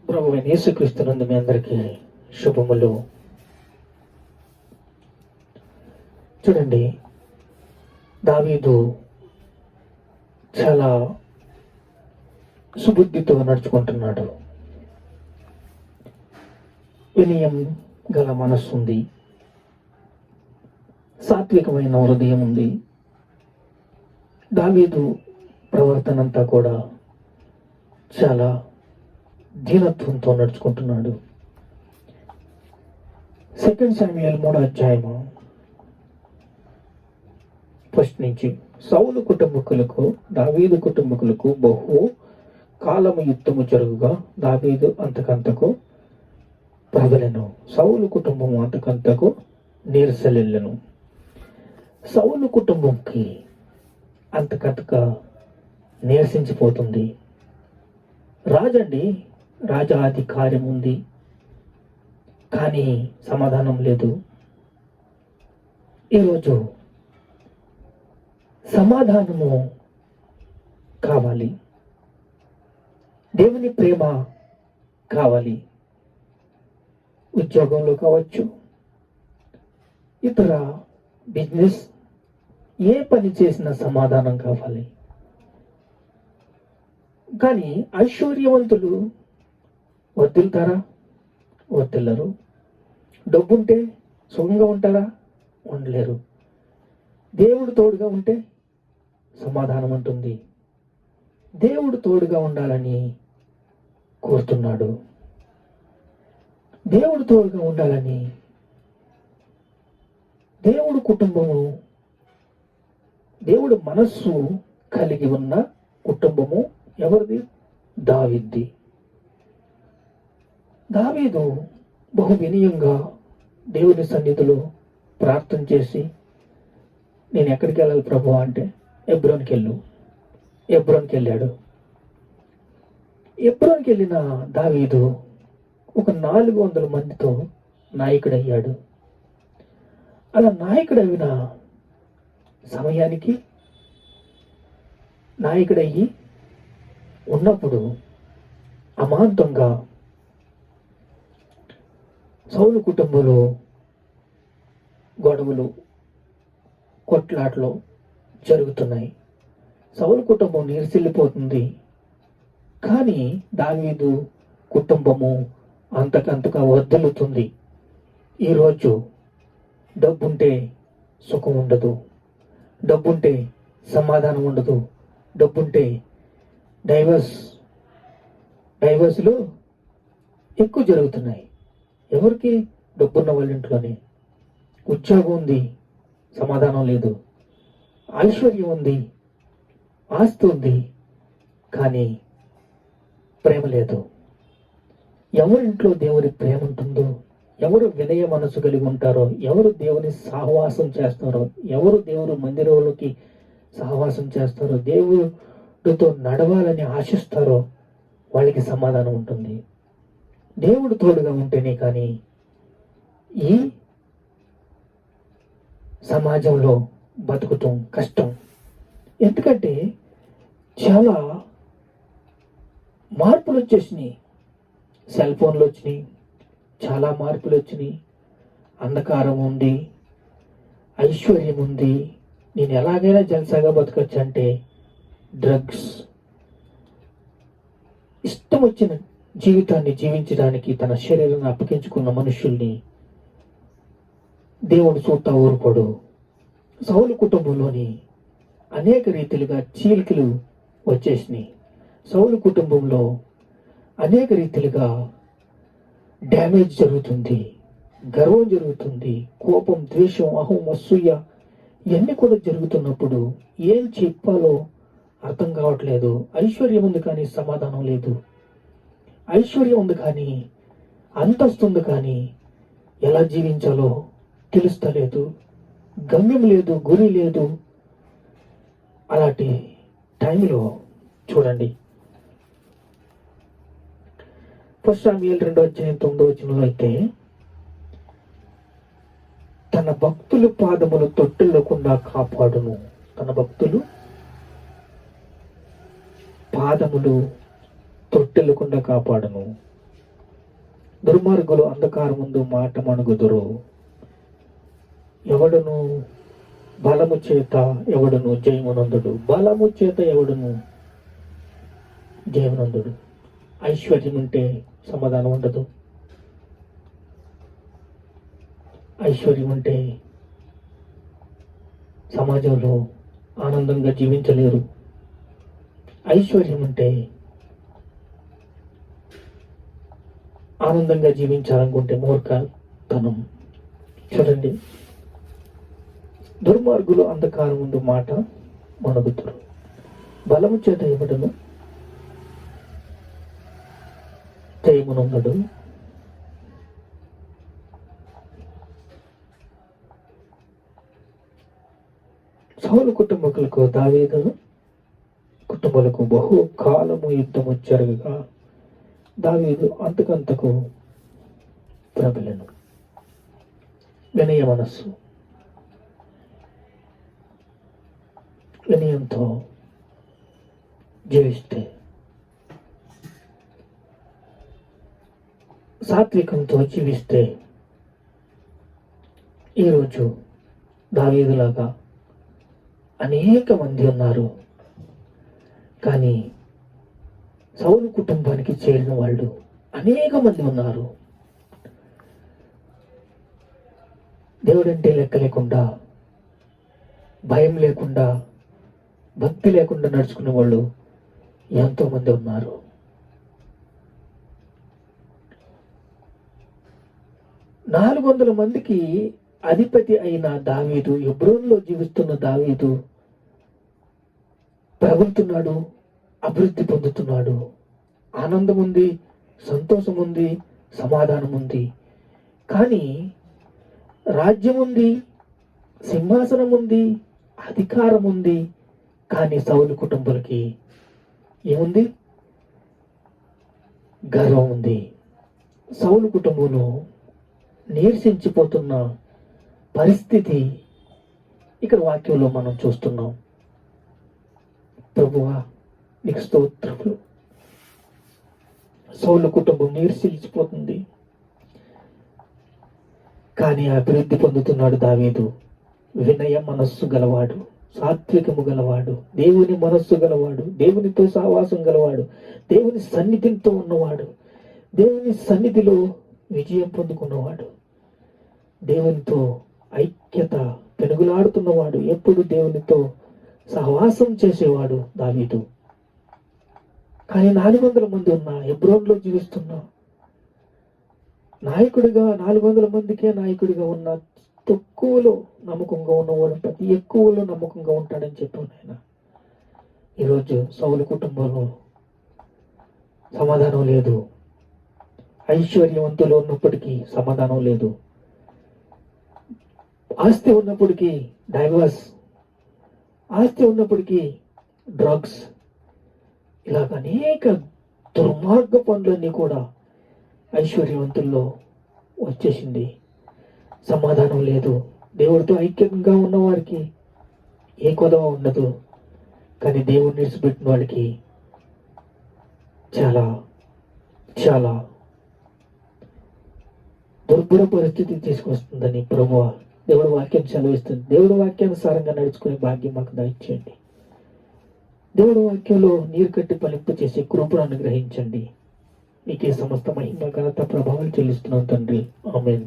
ప్రభువైన యేసుక్రీస్తునందు మీ అందరికీ శుభములు. చూడండి, దావీదు చాలా సుబుద్ధితో నడుచుకుంటున్నాడు. వినయం గల మనస్సు ఉంది, సాత్వికమైన హృదయం ఉంది. దావీదు ప్రవర్తన అంతా కూడా చాలా దీనత్వంతో నడుచుకుంటున్నాడు. 2 శామ్యూయల్ 3వ అధ్యాయము 1 నుంచి, సౌలు కుటుంబకులకు దావీదు కుటుంబకులకు బహు కాలము యుద్ధము జరుగుగా దావీదు అంతకంతకు ప్రబలెను, సౌలు కుటుంబము అంతకంతకు నీరసలెళ్ళెను. సౌలు కుటుంబంకి అంతకంతగా నీరసించిపోతుంది. రాజండి, రాజాధికారం ఉంది, కానీ సమాధానం లేదు. ఈరోజు సమాధానము కావాలి, దేవుని ప్రేమ కావాలి. ఉద్యోగంలో కావచ్చు, ఇతర బిజినెస్, ఏ పని చేసినా సమాధానం కావాలి. కానీ ఐశ్వర్యవంతులు వర్ధిల్తారా? వర్ధిల్లరు. డబ్బుంటే సుఖంగా ఉంటారా? ఉండలేరు. దేవుడు తోడుగా ఉంటే సమాధానం ఉంటుంది. దేవుడు తోడుగా ఉండాలని కోరుతున్నాడు. దేవుడు తోడుగా ఉండాలని, దేవుడు కుటుంబము, దేవుడు మనస్సు కలిగి ఉన్న కుటుంబము ఎవరిది? దావీదుది. దావీదు బహు వినయంగా దేవుని సన్నిధిలో ప్రార్థన చేసి, నేను ఎక్కడికి వెళ్ళాలి ప్రభు అంటే, హెబ్రోన్కి వెళ్ళు. హెబ్రోన్కి వెళ్ళాడు. హెబ్రోన్కి వెళ్ళిన దావీదు ఒక 400 మందితో నాయకుడయ్యాడు. అలా నాయకుడైన సమయానికి, నాయకుడయ్యి ఉన్నప్పుడు అమాంతంగా సౌలు కుటుంబంలో గొడవలు, కొట్లాట్లు జరుగుతున్నాయి. సౌలు కుటుంబం నీరసిల్లిపోతుంది. కానీ దావీదు కుటుంబము అంతకంతగా వర్ధిల్లుతుంది. ఈరోజు డబ్బుంటే సుఖం ఉండదు, డబ్బుంటే సమాధానం ఉండదు, డబ్బుంటే డైవర్స్లు ఎక్కువ జరుగుతున్నాయి. ఎవరికి? డబ్బున్న వాళ్ళ ఇంట్లోనే. ఉద్యోగం ఉంది, సమాధానం లేదు. ఐశ్వర్యం ఉంది, ఆస్తి ఉంది, కానీ ప్రేమ లేదు. ఎవరింట్లో దేవుని ప్రేమ ఉంటుందో, ఎవరు వినయ మనసు కలిగి ఉంటారో, ఎవరు దేవుని సహవాసం చేస్తారో, ఎవరు దేవుడు మందిరంలోకి సహవాసం చేస్తారో, దేవుడితో నడవాలని ఆశిస్తారో, వాళ్ళకి సమాధానం ఉంటుంది. దేవుడు తోడుగా ఉంటేనే కానీ ఈ సమాజంలో బతుకుతాం కష్టం. ఎందుకంటే చాలా మార్పులు వచ్చేసినాయి. సెల్ ఫోన్లు వచ్చినాయి, చాలా మార్పులు వచ్చినాయి. అంధకారం ఉంది, ఐశ్వర్యం ఉంది. నేను ఎలాగైనా జల్సాగా బతకచ్చు అంటే డ్రగ్స్, ఇష్టం వచ్చిన జీవితాన్ని జీవించడానికి తన శరీరాన్ని అప్పగించుకున్న మనుషుల్ని దేవుడు చూస్తా ఊరుకోడు. సౌలు కుటుంబంలోని అనేక రీతిలుగా చీలికలు వచ్చేసినాయి. సౌలు కుటుంబంలో అనేక రీతిలుగా డ్యామేజ్ జరుగుతుంది, గర్వం జరుగుతుంది, కోపం, ద్వేషం, అహం, అసూయ ఇవన్నీ కూడా జరుగుతున్నప్పుడు ఏం చెప్పాలో అర్థం కావట్లేదు. ఐశ్వర్యం ఉంది కానీ సమాధానం లేదు. ఐశ్వర్యం ఉంది కానీ, అంతస్తు ఉంది కానీ ఎలా జీవించాలో తెలుస్తలేదు. గమ్యం లేదు, గురి లేదు. అలాంటి టైంలో చూడండి, 1 శామ్యూయల్ 2వ అధ్యాయం 9వ వచనంలో అయితే, తన భక్తులు పాదములు తొట్టిల్లకుండా కాపాడును. తన భక్తులు పాదములు తొట్టెలకుండా కాపాడును. దుర్మార్గులు అంధకారం ముందు మాట మణుగుదురు. ఎవడును బలము చేత ఎవడును జయమునందుడు. బలము చేత ఎవడును జయమునందుడు. ఐశ్వర్యం ఉంటే సమాధానం ఉండదు. ఐశ్వర్యం ఉంటే సమాజంలో ఆనందంగా జీవించలేరు. ఐశ్వర్యం ఉంటే ఆనందంగా జీవించాలనుకుంటే మూర్ఖతనం. చూడండి, దుర్మార్గులు అంధకారం ముందు మాట మణుగుతురు. బలము చేత ఇవ్వడను జయమునందుడు. సౌలు కుటుంబకులకు దావీదు కుటుంబాలకు బహు కాలము యుద్ధము జరగగా దావీదు అంతకంతకు ప్రబలెను. వినయ మనస్సు, వినయంతో జీవిస్తే, సాత్వికంతో జీవిస్తే ఈరోజు దావీదులాగా అనేక మంది ఉన్నారు. కానీ సౌలు కుటుంబానికి చేరిన వాళ్ళు అనేక మంది ఉన్నారు. దేవుడంటే లెక్క లేకుండా, భయం లేకుండా, భక్తి లేకుండా నడుచుకునే వాళ్ళు ఎంతో మంది ఉన్నారు. నాలుగు 400 మందికి అధిపతి అయిన దావీదు, హెబ్రోనులో జీవిస్తున్న దావీదు ప్రబలుతున్నాడు, అభివృద్ధి పొందుతున్నాడు. ఆనందం ఉంది, సంతోషం ఉంది, సమాధానం ఉంది. కానీ రాజ్యం ఉంది, సింహాసనం ఉంది, అధికారం ఉంది. కానీ సౌలు కుటుంబాలకి ఏముంది? గర్వం ఉంది. సౌలు కుటుంబంలో నీరసించిపోతున్న పరిస్థితి ఇక్కడ వాక్యంలో మనం చూస్తున్నాం. ప్రభువా నీకు స్తోత్రములు. సౌలు కుటుంబం నీరసించిపోతుంది, కానీ అభివృద్ధి పొందుతున్నాడు దావీదు. వినయ మనస్సు గలవాడు, సాత్వికము గలవాడు, దేవుని మనస్సు గలవాడు, దేవునితో సహవాసం గలవాడు, దేవుని సన్నిధితో ఉన్నవాడు, దేవుని సన్నిధిలో విజయం పొందుకున్నవాడు, దేవునితో ఐక్యత పెనుగులాడుతున్నవాడు, ఎప్పుడు దేవునితో సహవాసం చేసేవాడు దావీదు. కానీ 400 మంది ఉన్న హెబ్రోన్లో జీవిస్తున్న నాయకుడిగా, 400 మందికే నాయకుడిగా ఉన్న తక్కువలో నమ్మకంగా ఉన్నవాడు ప్రతి ఎక్కువలో నమ్మకంగా ఉంటాడని చెప్పాను ఆయన. ఈరోజు సౌలు కుటుంబంలో సమాధానం లేదు. ఐశ్వర్యవంతులు ఉన్నప్పటికీ సమాధానం లేదు. ఆస్తి ఉన్నప్పటికీ డైవర్స్, ఆస్తి ఉన్నప్పటికీ డ్రగ్స్, ఇలాగ అనేక దుర్మార్గ పనులన్నీ కూడా ఐశ్వర్యవంతుల్లో వచ్చేసింది. సమాధానం లేదు. దేవుడితో ఐక్యంగా ఉన్నవారికి ఏ కొదవ ఉండదు. కానీ దేవుడిని విడిచిపెట్టిన వాడికి చాలా చాలా దుర్భర పరిస్థితి తీసుకొస్తుందని ప్రభువా దేవుడు వాక్యం సెలవిస్తుంది. దేవుడు వాక్యానుసారంగా నడుచుకునే భాగ్యం మాకు దయచేయండి. దేవుడు వాక్యంలో నీరు కట్టి ఫలింపు చేసే కృపను అనుగ్రహించండి. నీకే సమస్త మహిమ ఘనత ప్రభావం చెల్లిస్తున్నాం తండ్రి. ఆమేన్.